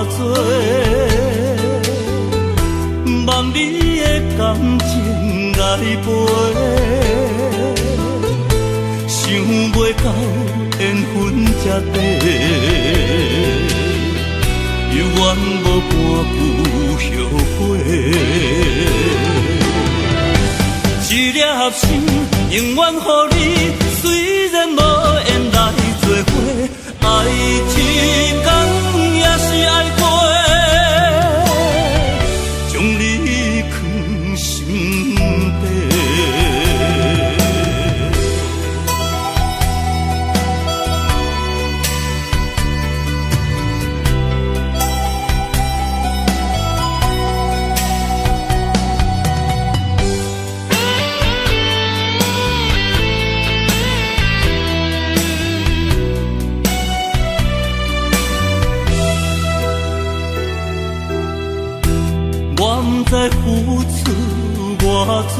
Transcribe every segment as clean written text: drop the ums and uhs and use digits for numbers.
多，望你的感情来陪，想袂到缘分这短，犹原无半句后悔。一粒心永远予你，虽然无缘来做伙，爱一天也是爱过，将你藏心底。我不知付出偌多，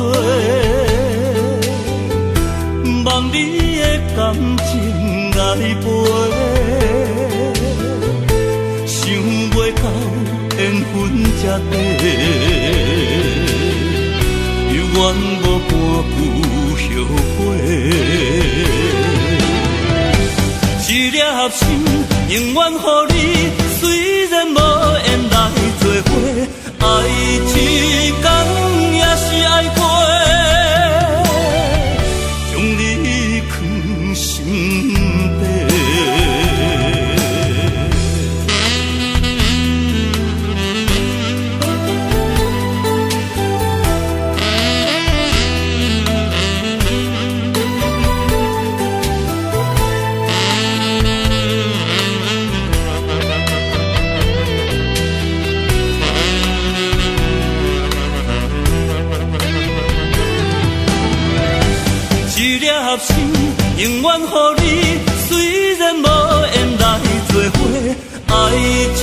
望你的感情来陪，想袂到缘分这短，犹原无半句后悔。一粒心永远予你，虽然无缘来做伙。爱一天也是爱过，将你藏心底。心永远予你，虽然无缘来做伙，爱一天